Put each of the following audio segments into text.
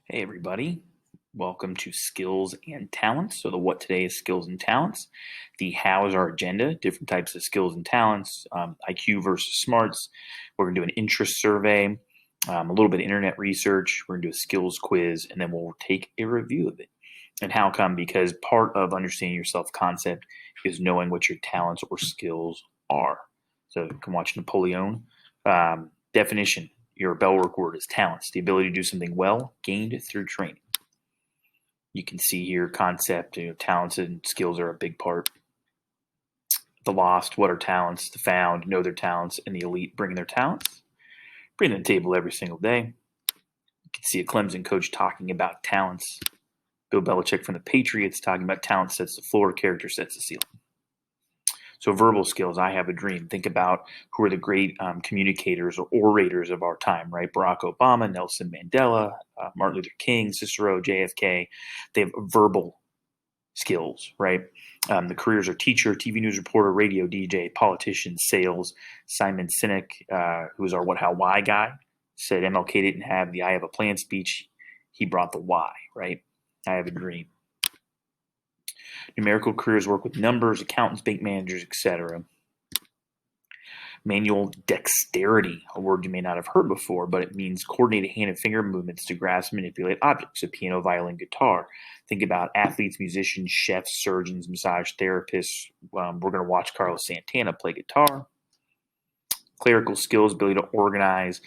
Hey, everybody. Welcome to Skills and Talents. So, the what today is skills and talents. The how is our agenda, different types of skills and talents, IQ versus smarts. We're going to do an interest survey, a little bit of internet research. We're going to do a skills quiz, and then we'll take a review of it. And how come? Because part of understanding your self concept is knowing what your talents or skills are. So, you can watch Napoleon. Definition. Your bellwork word is talents, the ability to do something well, gained through training. You can see here concept, talents and skills are a big part. The lost, what are talents? The found, know their talents, and the elite bring their talents. Bring to the table every single day. You can see a Clemson coach talking about talents. Bill Belichick from the Patriots talking about talent sets the floor, character sets the ceiling. So verbal skills, I have a dream. Think about who are the great communicators or orators of our time, right? Barack Obama, Nelson Mandela, Martin Luther King, Cicero, JFK. They have verbal skills, right? The careers are teacher, TV news reporter, radio DJ, politician, sales. Simon Sinek, who is our what, how, why guy, said MLK didn't have the I have a plan speech. He brought the why, right? I have a dream. Numerical careers work with numbers, accountants, bank managers, etc. Manual dexterity, a word you may not have heard before, but it means coordinated hand and finger movements to grasp and manipulate objects. So piano, violin, guitar. Think about athletes, musicians, chefs, surgeons, massage therapists. We're going to watch Carlos Santana play guitar. Clerical skills, ability to organize.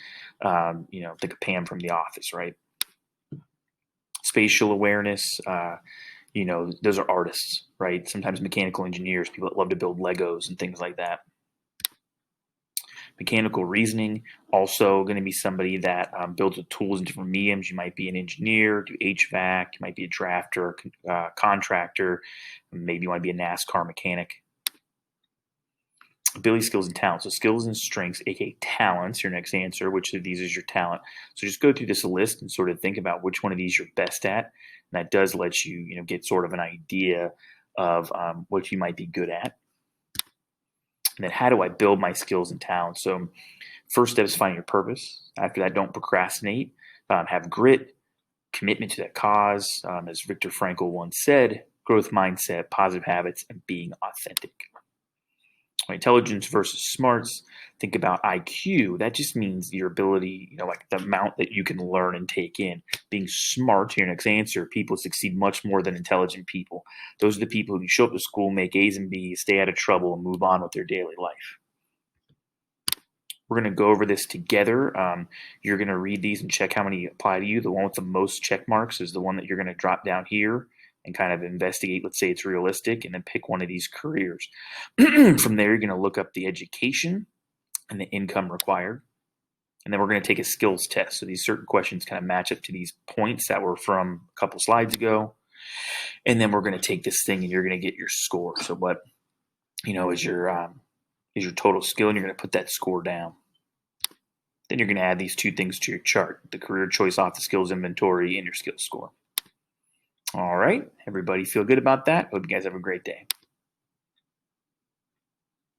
Think of Pam from The Office, right? Spatial awareness. Those are artists, right? Sometimes mechanical engineers, people that love to build Legos and things like that. Mechanical reasoning, also going to be somebody that builds with tools in different mediums. You might be an engineer, do HVAC, you might be a drafter, contractor, maybe you want to be a NASCAR mechanic. Ability, skills, and talents. So skills and strengths, aka talents, your next answer. Which of these is your talent? So just go through this list and sort of think about which one of these you're best at. And that does let you, get sort of an idea of what you might be good at. And then how do I build my skills and talents? So first step is finding your purpose. After that, don't procrastinate. Have grit, commitment to that cause. As Viktor Frankl once said, growth mindset, positive habits, and being authentic. Intelligence versus smarts. Think about IQ. That just means your ability, like the amount that you can learn and take in. Being smart, your next answer, people succeed much more than intelligent people. Those are the people who show up to school, make A's and B's, stay out of trouble, and move on with their daily life. We're going to go over this together. You're going to read these and check how many apply to you. The one with the most check marks is the one that you're going to drop down here and kind of investigate. Let's say it's realistic, and then pick one of these careers. From there, you're going to look up the education and the income required. And then we're going to take a skills test. So these certain questions kind of match up to these points that were from a couple slides ago. And then we're going to take this thing and you're going to get your score. So what, is your total skill, and you're going to put that score down. Then you're going to add these two things to your chart, the career choice off the skills inventory and your skills score. All right, everybody feel good about that? Hope you guys have a great day.